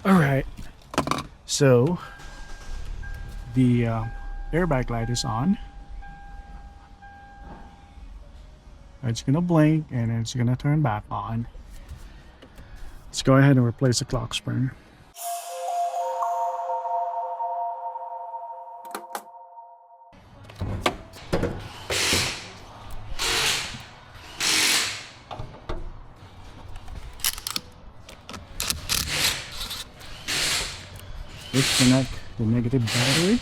All right, so the airbag light is on. It's gonna blink and it's gonna turn back on. Let's go ahead and replace the clock spring. Disconnect the negative battery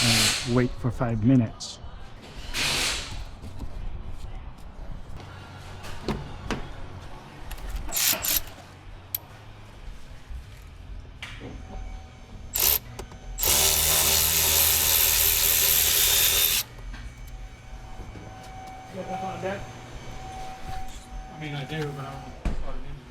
and wait for 5 minutes. I mean, I do, but I don't start an engine.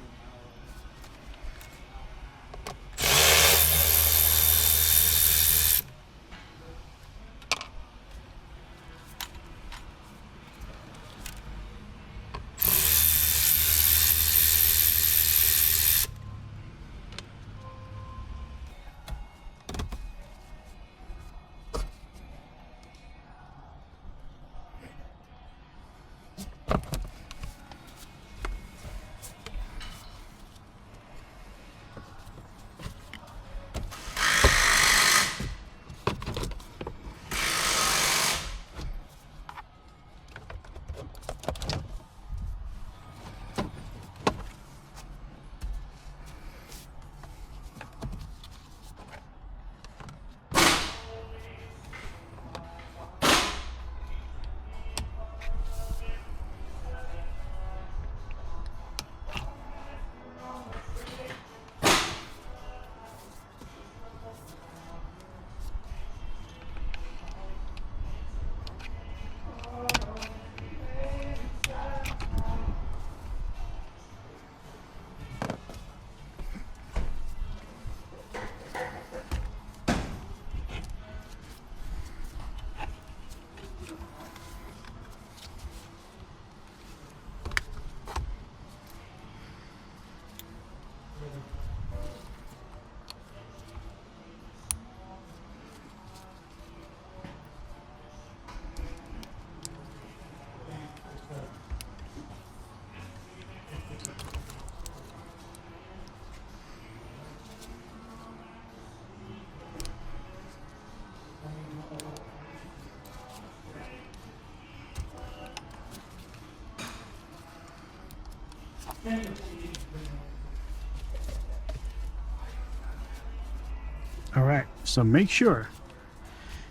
All right, so make sure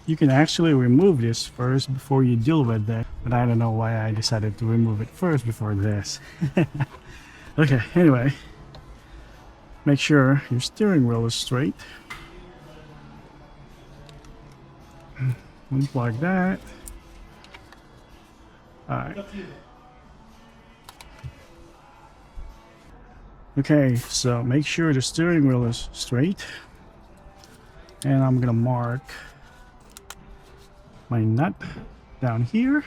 you can actually remove this first before you deal with that, but I don't know why I decided to remove it first before this. Okay, anyway, make sure your steering wheel is straight. Unplug that. All right. Okay, so make sure the steering wheel is straight. And I'm gonna mark my nut down here.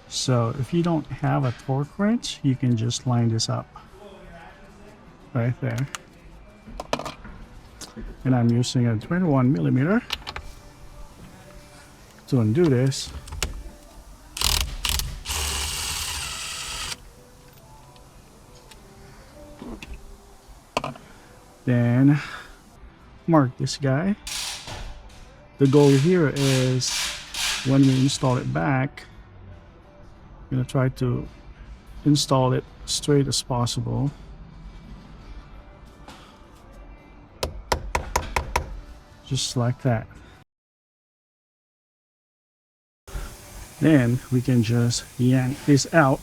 So if you don't have a torque wrench, you can just line this up right there. And I'm using a 21mm to undo this. Then mark this guy. The goal here is when we install it back, I'm gonna try to install it straight as possible. Just like that. Then we can just yank this out.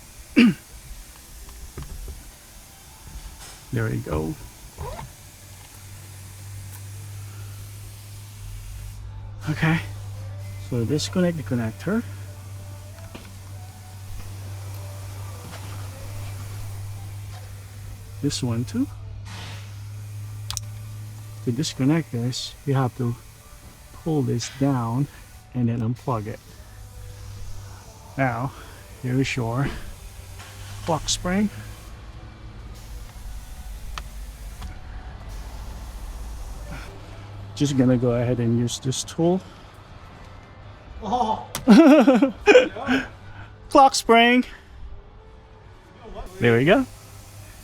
There we go. Okay, so disconnect the connector. This one too. To disconnect this, you have to pull this down and then unplug it. Now, here is your clock spring. Just gonna go ahead and use this tool. Oh, yeah. Clock spring. There we go.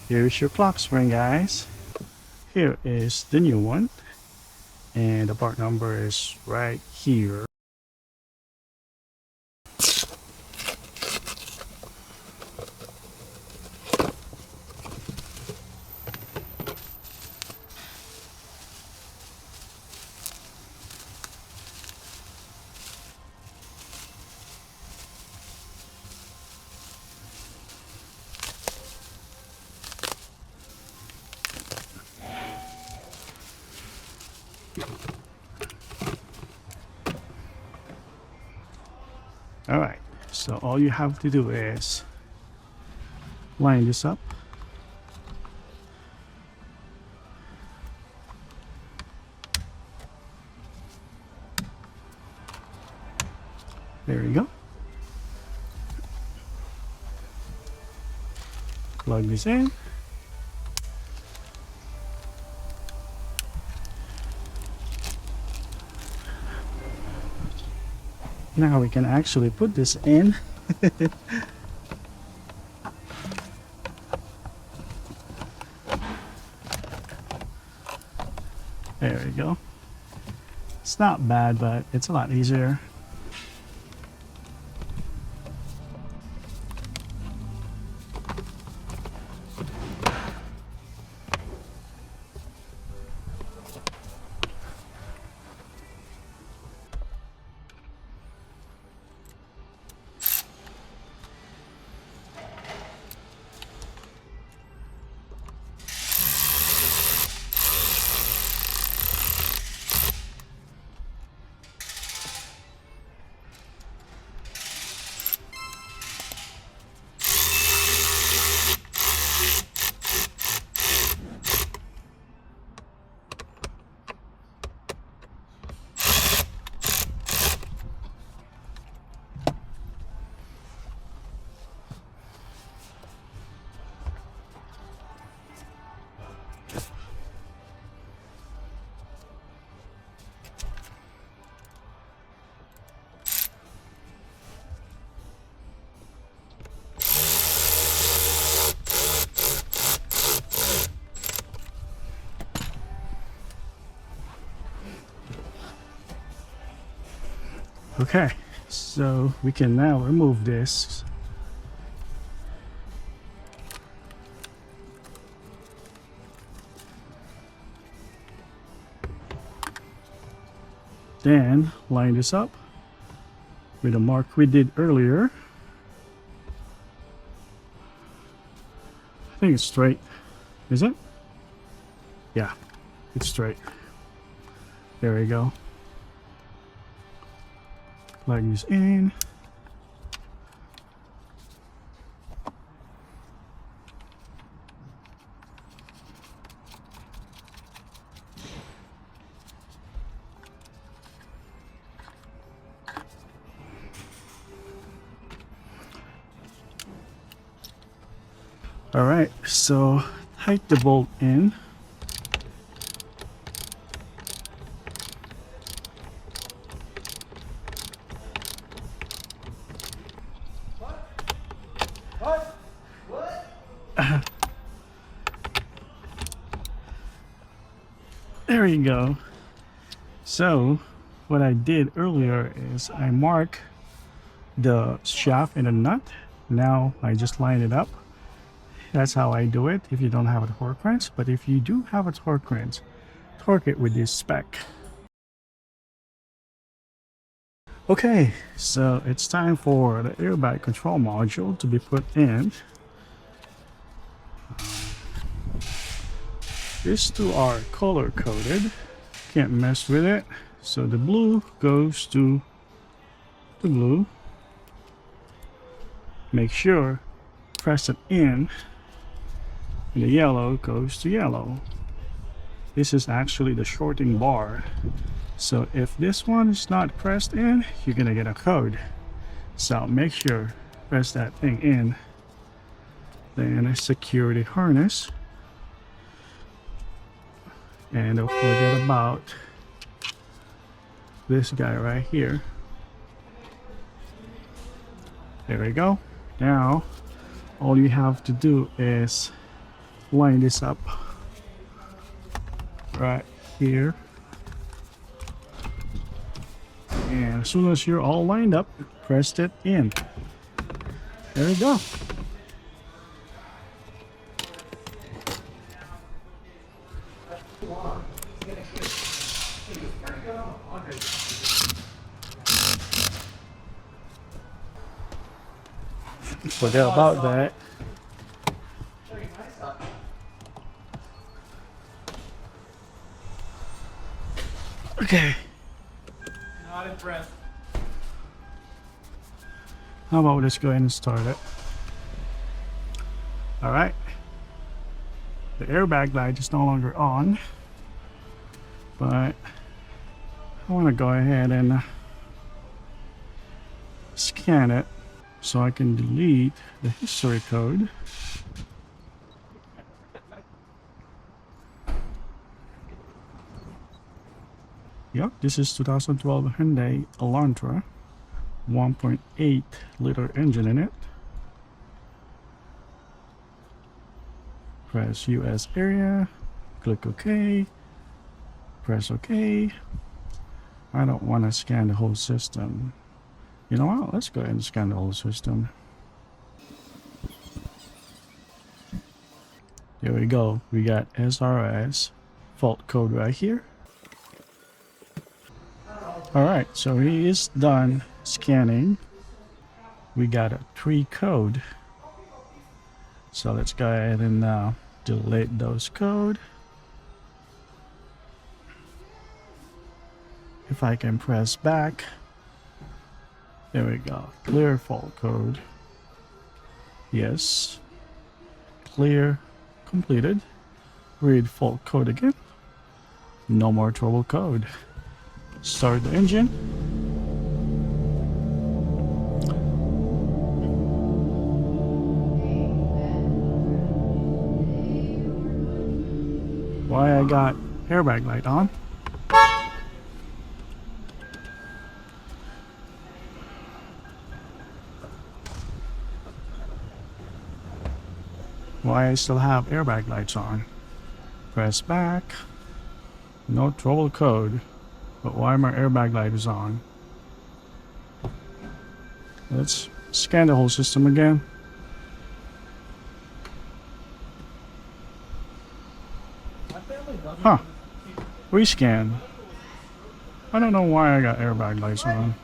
Here's your clock spring, guys. Here is the new one, and the part number is right here. All right, so all you have to do is line this up. There you go. Plug this in. Now we can actually put this in. There we go. It's not bad, but it's a lot easier. Okay, so we can now remove this. Then line this up with the mark we did earlier. I think it's straight. Is it? Yeah, it's straight. There we go. Plug this in. All right, so tighten the bolt in. There you go. So what I did earlier is I mark the shaft and the nut. Now I just line it up. That's how I do it if you don't have a torque wrench. But if you do have a torque wrench, torque it with this spec. Okay, so it's time for the airbag control module to be put in. These two are color coded, can't mess with it. So the blue goes to the blue. Make sure press it in, and the yellow goes to yellow. This is actually the shorting bar. So if this one is not pressed in, you're gonna get a code. So make sure press that thing in. Then secure the harness. And don't forget about this guy right here. There we go. Now all you have to do is line this up right here, and as soon as you're all lined up, press it in. There we go. Forget about that. Okay. Not impressed. How about we just go ahead and start it? All right. The airbag light is no longer on, but I want to go ahead and scan it so I can delete the history code. Yep, this is 2012 Hyundai Elantra, 1.8 liter engine in it. Press US area, click OK, press OK. I don't want to scan the whole system. You know what, let's go ahead and scan the whole system. There we go, we got SRS fault code right here. Alright, so he is done scanning. We got a 3 code. So let's go ahead and delete those code. If I can press back. There we go. Clear fault code. Yes. Clear completed. Read fault code again. No more trouble code. Start the engine. Why I got airbag light on? Why I still have airbag lights on? Press back. No trouble code. But why my airbag light is on? Let's scan the whole system again. Huh. Rescan. I don't know why I got airbag lights on.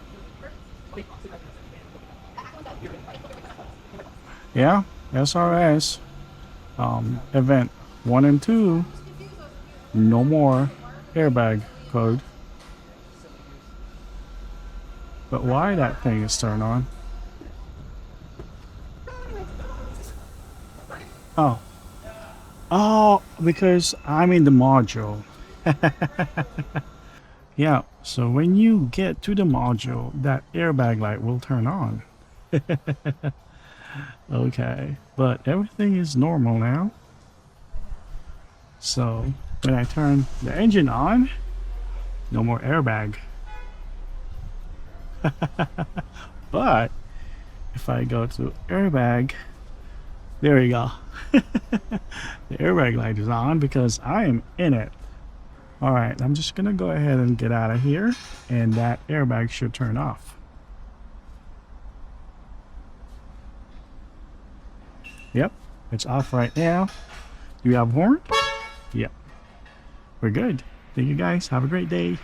Yeah, SRS. Event 1 and 2. No more airbag code. But why that thing is turned on? Oh. Oh, because I'm in the module. Yeah, so when you get to the module, that airbag light will turn on. Okay, but everything is normal now. So when I turn the engine on, no more airbag. But if I go to airbag, there we go. The airbag light is on because I am in it. Alright, I'm just gonna go ahead and get out of here, and that airbag should turn off. Yep, it's off right now. Do you have horn? Yep. We're good. Thank you guys. Have a great day.